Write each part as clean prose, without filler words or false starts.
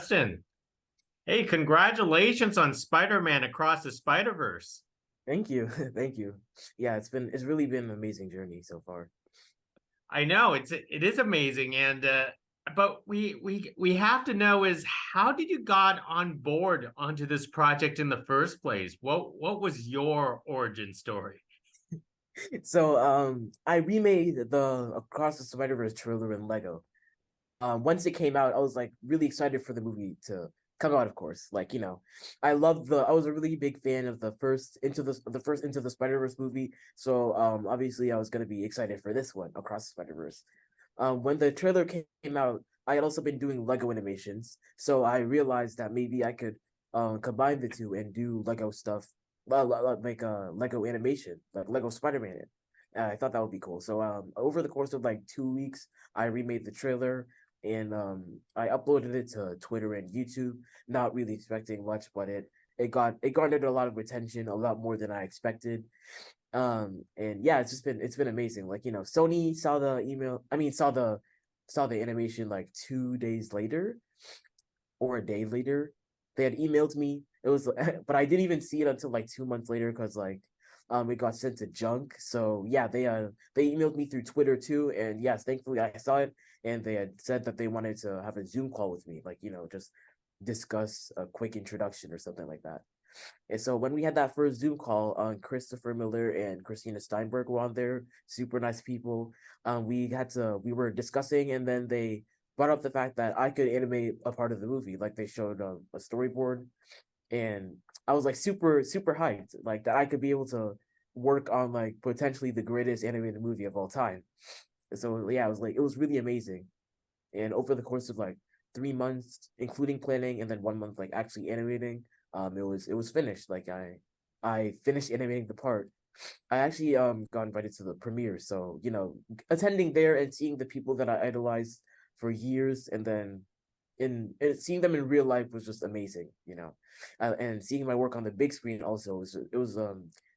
Preston. Hey, congratulations on Spider-Man Across the Spider-Verse. Thank you. Thank you. Yeah, it's really been an amazing journey so far. I know it is amazing, and but we have to know is how did you got on board onto this project in the first place? What was your origin story? So I remade the Across the Spider-Verse trailer in Lego. Once it came out, I was like really excited for the movie to come out, of course. I was a really big fan of the first Into the Spider-Verse movie. So obviously I was gonna be excited for this one, Across the Spider-Verse. When the trailer came out, I had also been doing Lego animations, so I realized that maybe I could combine the two and do Lego stuff, like Lego animation, like Lego Spider-Man. I thought that would be cool. So over the course of like 2 weeks, I remade the trailer and I uploaded it to Twitter and YouTube, not really expecting much, but it garnered a lot of attention, a lot more than I expected. And yeah, it's been amazing. Sony saw the email, I mean saw the animation like 2 days later or a day later. They had emailed me. It was but I didn't even see it until like 2 months later because it got sent to junk. So yeah, they emailed me through Twitter too, and yes, thankfully I saw it, and they had said that they wanted to have a Zoom call with me, just discuss a quick introduction or something like that. And so when we had that first Zoom call, Christopher Miller and Christina Steinberg were on there, super nice people. We were discussing, and then they brought up the fact that I could animate a part of the movie. Like they showed a storyboard, and I was like super hyped, like that I could be able to work on like potentially the greatest animated movie of all time. And so yeah, it was really amazing. And over the course of like 3 months, including planning, and then 1 month like actually animating, it was finished. I finished animating the part. I actually got invited to the premiere, so attending there and seeing the people that I idolized for years, and then seeing them in real life was just amazing. And seeing my work on the big screen also it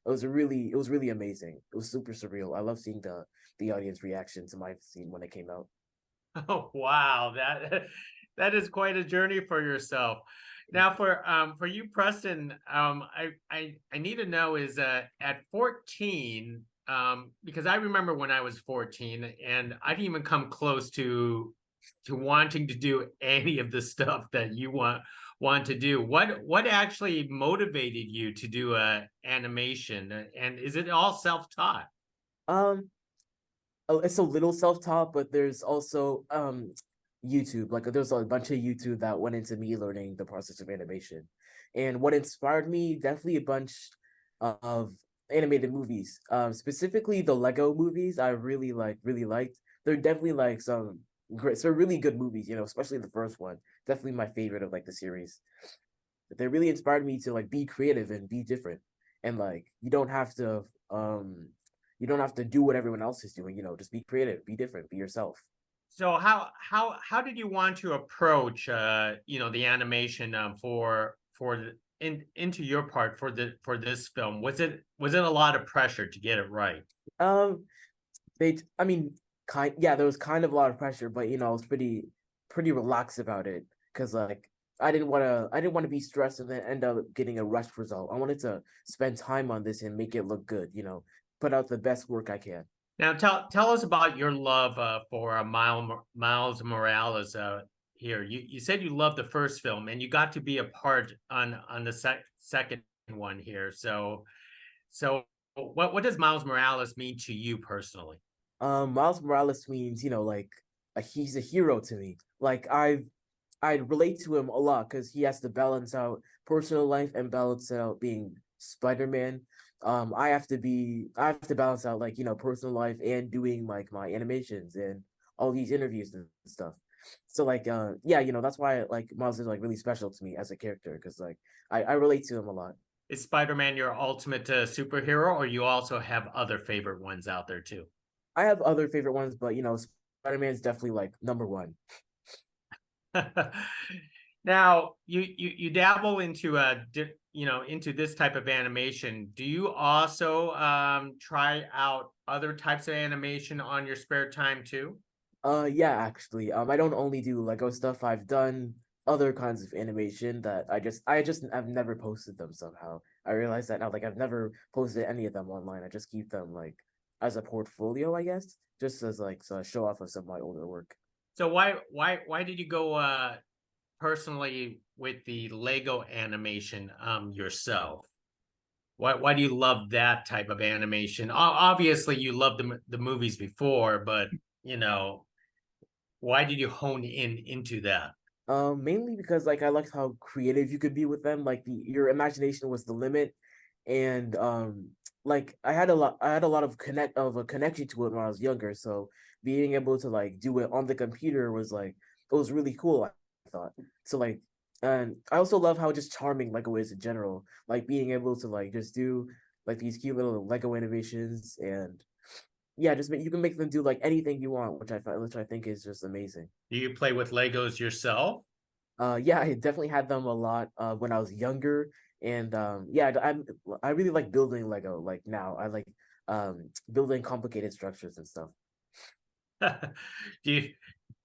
was really amazing. It was super surreal. I love seeing the audience reaction to my scene when it came out. Oh wow, that is quite a journey for yourself. Now for you, Preston, I need to know is at 14, because I remember when I was 14 and I didn't even come close to wanting to do any of the stuff that you want to do. What actually motivated you to do animation, and is it all self-taught? Um, it's a little self-taught, but there's also YouTube. Like there's a bunch of YouTube that went into me learning the process of animation. And what inspired me, definitely a bunch of animated movies. Specifically the Lego movies I really liked. They're definitely like some great, so really good movies, especially the first one. Definitely my favorite of like the series. But they really inspired me to like be creative and be different. And like you don't have to do what everyone else is doing, just be creative, be different, be yourself. So how did you want to approach the animation into your part for this film? Was it a lot of pressure to get it right? Um I mean, yeah, there was kind of a lot of pressure, but I was pretty relaxed about it because like I didn't want to be stressed and then end up getting a rushed result. I wanted to spend time on this and make it look good, put out the best work I can. Now tell us about your love for Miles Morales here. You said you loved the first film and you got to be a part on the second one here. So what does Miles Morales mean to you personally? Miles Morales means, he's a hero to me. I relate to him a lot because he has to balance out personal life and balance out being Spider-Man. I have to balance out like, personal life and doing like my animations and all these interviews and stuff. So yeah, that's why like Miles is like really special to me as a character because like I relate to him a lot. Is Spider-Man your ultimate superhero, or you also have other favorite ones out there too? I have other favorite ones, but Spider-Man is definitely like number one. Now you dabble into into this type of animation. Do you also try out other types of animation on your spare time too? Yeah, actually. I don't only do Lego stuff. I've done other kinds of animation that I've never posted them somehow. I realize that now, like I've never posted any of them online. I just keep them like as a portfolio, I guess, just as like so show off of some of my older work. So why did you go personally with the Lego animation yourself? Why do you love that type of animation? Obviously, you loved the movies before, but you know, why did you hone into that? Mainly because like I liked how creative you could be with them. Like your imagination was the limit, and like I had a lot of a connection to it when I was younger. So being able to like do it on the computer was like it was really cool. I thought so. Like, and I also love how just charming Lego is in general. Like being able to like just do like these cute little Lego animations and yeah, you can make them do like anything you want, which I think is just amazing. Do you play with Legos yourself? Yeah, I definitely had them a lot when I was younger, and yeah, I really like building Lego. Like now, I like building complicated structures and stuff. do you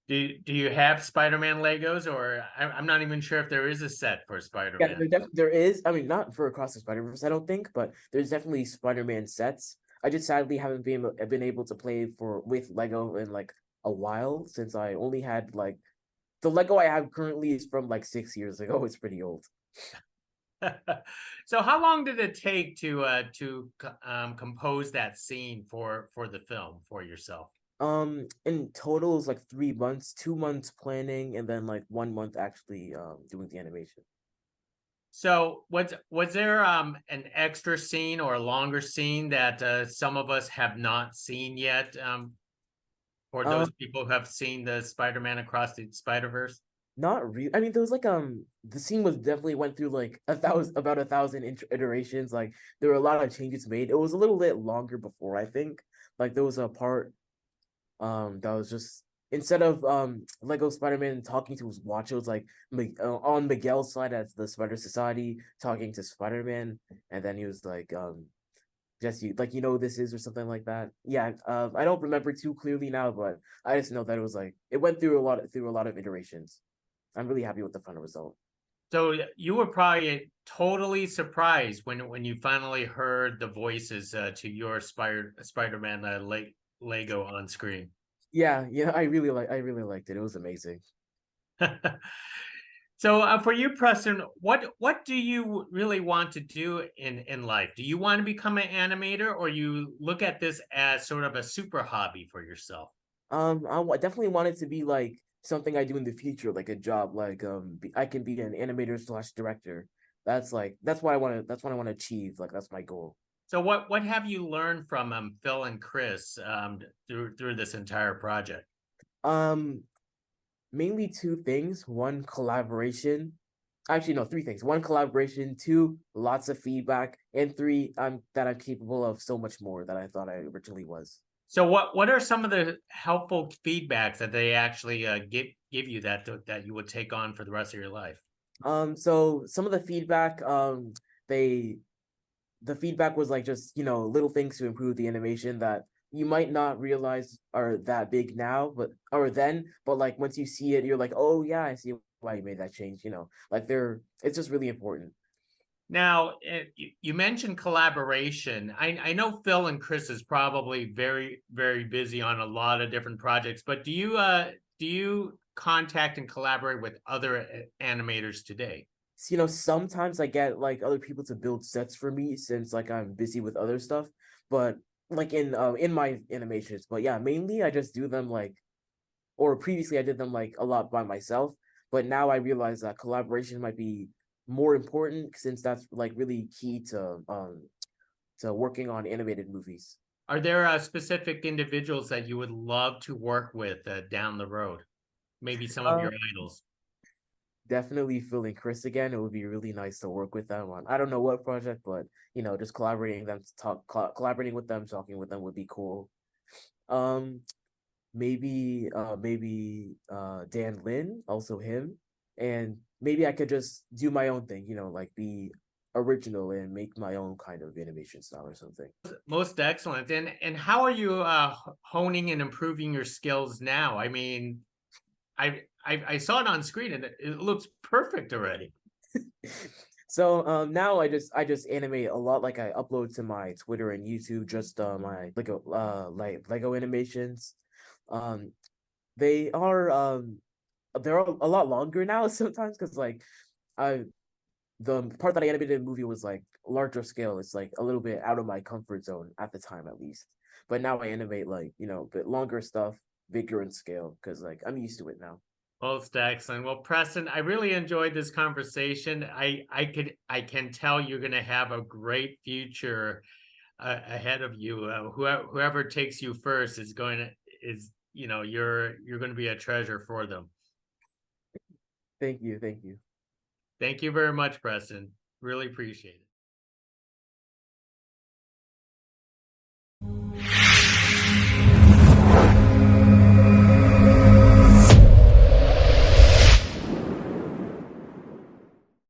do you have Spider-Man Legos, or I'm not even sure if there is a set for Yeah, Spider-Man. there is. I mean, not for Across the Spider-Verse, I don't think, but there's definitely Spider-Man sets. I just sadly haven't been able to play for with Lego in like a while since I only had like the Lego I have currently is from like 6 years ago. It's pretty old. So how long did it take compose that scene for the film for yourself? In total it's like 3 months, 2 months planning, and then like 1 month actually doing the animation. So was there an extra scene or a longer scene that some of us have not seen yet? For Um, those people who have seen the Spider-Man Across the Spider-Verse? Not really. I mean, there was like the scene was definitely went through like about 1,000 iterations. Like there were a lot of changes made. It was a little bit longer before, I think. Like there was a part that was just instead of Lego Spider-Man talking to his watch, it was like on Miguel's side as the Spider Society talking to Spider-Man, and then he was like just you like you know who this is or something like that. Yeah, I don't remember too clearly now, but I just know that it was like it went through a lot of iterations. I'm really happy with the final result. So you were probably totally surprised when you finally heard the voices to your Spider-Man Lego on screen. Yeah, yeah, I really liked it. It was amazing. So for you, Preston, what do you really want to do in life? Do you want to become an animator, or you look at this as sort of a super hobby for yourself? Definitely want it to be like something I do in the future, like a job, like I can be an animator slash director. That's what I want to achieve. Like that's my goal. So what have you learned from Phil and Chris through this entire project? Um, Mainly two things. One, collaboration. Actually, no, three things. One, collaboration. Two, lots of feedback. And three, I'm capable of so much more than I thought I originally was. So what are some of the helpful feedbacks that they actually give you that you would take on for the rest of your life? So some of the feedback, they the feedback was like just little things to improve the animation that you might not realize are that big now, but like once you see it, you're like, oh yeah, I see why you made that change. Like it's just really important. Now, you mentioned collaboration. I know Phil and Chris is probably very busy on a lot of different projects, but do you contact and collaborate with other animators today? So, sometimes I get like other people to build sets for me since like I'm busy with other stuff, but like in my animations. But yeah, mainly I just do them like or previously I did them like a lot by myself, but now I realize that collaboration might be more important since that's like really key to working on animated movies. Are there specific individuals that you would love to work with down the road? Maybe some of Uh, your idols. Definitely feeling Chris again. It would be really nice to work with them on I don't know what project, but just collaborating with them, talking with them would be cool. Um, maybe Dan Lin, also him, and maybe I could just do my own thing, like be original and make my own kind of animation style or something. Most excellent. And how are you honing and improving your skills now? I mean, I saw it on screen and it looks perfect already. So now I just animate a lot. Like I upload to my Twitter and YouTube just my Lego animations. Um they are they're a lot longer now sometimes because like I the part that I animated in the movie was like larger scale. It's like a little bit out of my comfort zone at the time at least. But now I animate like, a bit longer stuff, bigger in scale because like I'm used to it now. Most excellent. Well, Preston, I really enjoyed this conversation. I can tell you're going to have a great future ahead of you. Whoever takes you first is going to is you're going to be a treasure for them. Thank you, thank you. Thank you very much, Preston. Really appreciate it.